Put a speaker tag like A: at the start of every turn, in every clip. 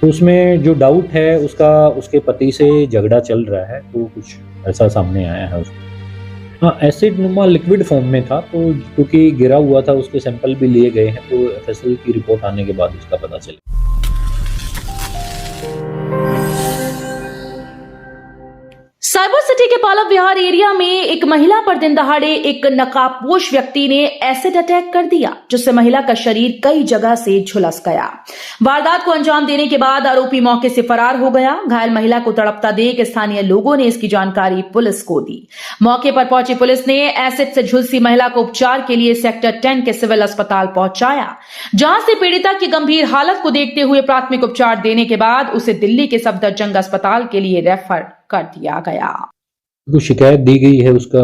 A: तो उसमें जो डाउट है उसका उसके पति से झगड़ा चल रहा है, तो कुछ ऐसा सामने आया है उसमें। हाँ, एसिड नुमा लिक्विड फॉर्म में था, तो क्योंकि गिरा हुआ था उसके सैंपल भी लिए गए हैं, तो एफएसएल की रिपोर्ट आने के बाद उसका पता चलेगा।
B: साइबर सिटी के पालव विहार एरिया में एक महिला पर दिन दहाड़े एक नकाबपोश व्यक्ति ने एसिड अटैक कर दिया, जिससे महिला का शरीर कई जगह से झुलस गया। वारदात को अंजाम देने के बाद आरोपी मौके से फरार हो गया। घायल महिला को तड़पता देख स्थानीय लोगों ने इसकी जानकारी पुलिस को दी। मौके पर पहुंची पुलिस ने एसिड से झुलसी महिला को उपचार के लिए सेक्टर 10 के सिविल अस्पताल पहुंचाया, जहां से पीड़िता की गंभीर हालत को देखते हुए प्राथमिक उपचार देने के बाद उसे दिल्ली के सफदरजंग अस्पताल के लिए रेफर कर दिया गया।
A: को शिकायत दी गई है, उसका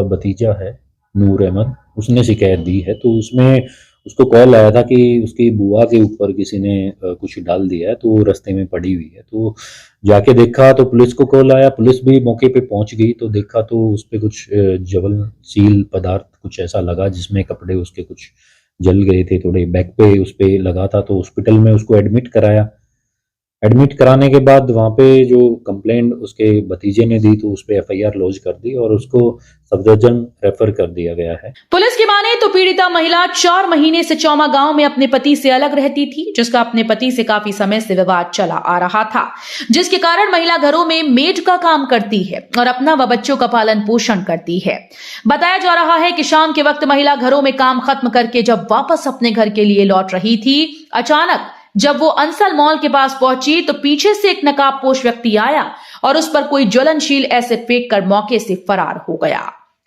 A: भतीजा है नूर अहमद, उसने शिकायत दी है। तो उसमें उसको कॉल आया था कि उसकी बुआ के ऊपर किसी ने कुछ डाल दिया है, तो वो रास्ते में पड़ी हुई है। तो जाके देखा तो पुलिस को कॉल आया, पुलिस भी मौके पे पहुंच गई। तो देखा तो उस पे कुछ ज्वलनशील पदार्थ कुछ ऐसा लगा, जिसमें कपड़े उसके कुछ जल गए थे, थोड़े बैक पे उस पे लगा था। तो हॉस्पिटल में उसको एडमिट कराया। एडमिट कराने के बाद वहाँ पे जो कंप्लेंट उसके भतीजे ने दी, तो उस पे एफआईआर लॉन्च कर दी और उसको सफदरजंग रेफर कर दिया गया है।
B: पुलिस की माने तो पीड़िता महिला 4 महीने से चौमा गांव में अपने पति से अलग रहती थी, जिसका अपने पति से काफी समय से विवाद चला आ रहा था, जिसके कारण महिला घरों में मेड का काम करती है और अपना व बच्चों का पालन पोषण करती है। बताया जा रहा है कि शाम के वक्त महिला घरों में काम खत्म करके जब वापस अपने घर के लिए लौट रही थी, अचानक जब वो अंसल मॉल के पास पहुंची तो पीछे से एक नकाबपोश व्यक्ति आया और उस पर कोई ज्वलनशील एसिड फेंक कर मौके से फरार हो गया।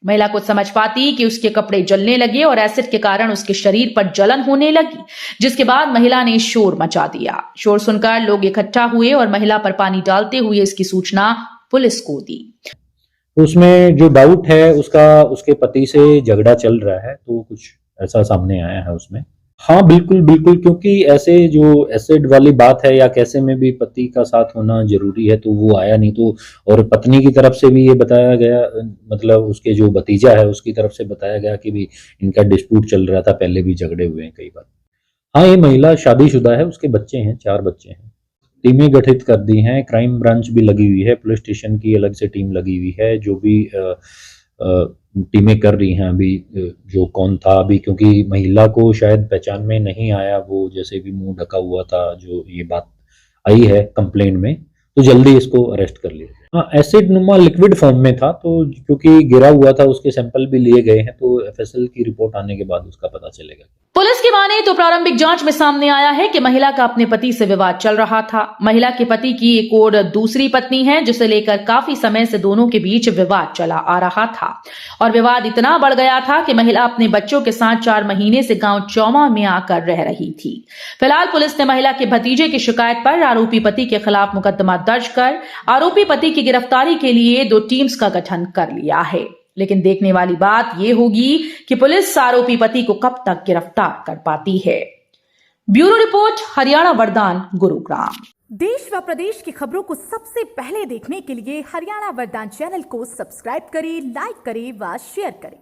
B: महिला कुछ समझ पाती कि उसके कपड़े जलने लगे और एसिड के कारण उसके शरीर पर जलन होने लगी, जिसके बाद महिला ने शोर मचा दिया। शोर सुनकर लोग इकट्ठा हुए और महिला पर पानी डालते हुए इसकी सूचना पुलिस को दी।
A: उसमें जो डाउट है उसका उसके पति से झगड़ा चल रहा है, तो कुछ ऐसा सामने आया है उसमें। हाँ, बिल्कुल, बिल्कुल, क्योंकि ऐसे जो एसिड वाली बात है या कैसे में भी पति का साथ होना ज़रूरी है, तो वो आया नहीं। तो और पत्नी की तरफ से भी ये बताया गया, मतलब उसके जो भतीजा है उसकी तरफ से बताया गया कि भी इनका डिस्प्यूट चल रहा था, पहले भी झगड़े हुए हैं कई बार। हाँ, ये महिला शादीशुदा है, उसके बच्चे हैं, 4 बच्चे हैं। टीमें गठित कर दी हैं, क्राइम ब्रांच भी लगी हुई है, पुलिस स्टेशन की अलग से टीम लगी हुई है, जो भी टीमें कर रही हैं अभी जो कौन था अभी, क्योंकि महिला को शायद पहचान में नहीं आया, वो जैसे भी मुंह ढका हुआ था, जो ये बात आई है कंप्लेंट में, तो जल्दी इसको अरेस्ट कर लिया। हाँ, एसिड नुमा लिक्विड फॉर्म में था, तो क्योंकि गिरा हुआ था उसके सैंपल भी लिए गए हैं, तो एफएसएल की रिपोर्ट आने के बाद उसका पता चलेगा।
B: पुलिस की माने तो प्रारंभिक जांच में सामने आया है कि महिला का अपने पति से विवाद चल रहा था। महिला के पति की एक और दूसरी पत्नी है, जिसे लेकर काफी समय से दोनों के बीच विवाद चला आ रहा था और विवाद इतना बढ़ गया था कि महिला अपने बच्चों के साथ 4 महीने से गांव चौमा में आकर रह रही थी। फिलहाल पुलिस ने महिला के भतीजे की शिकायत पर आरोपी पति के खिलाफ मुकदमा दर्ज कर आरोपी पति की गिरफ्तारी के लिए 2 टीम्स का गठन कर लिया है। लेकिन देखने वाली बात यह होगी कि पुलिस आरोपी पति को कब तक गिरफ्तार कर पाती है। ब्यूरो रिपोर्ट, हरियाणा वरदान, गुरुग्राम।
C: देश व प्रदेश की खबरों को सबसे पहले देखने के लिए हरियाणा वरदान चैनल को सब्सक्राइब करें, लाइक करें व शेयर करें।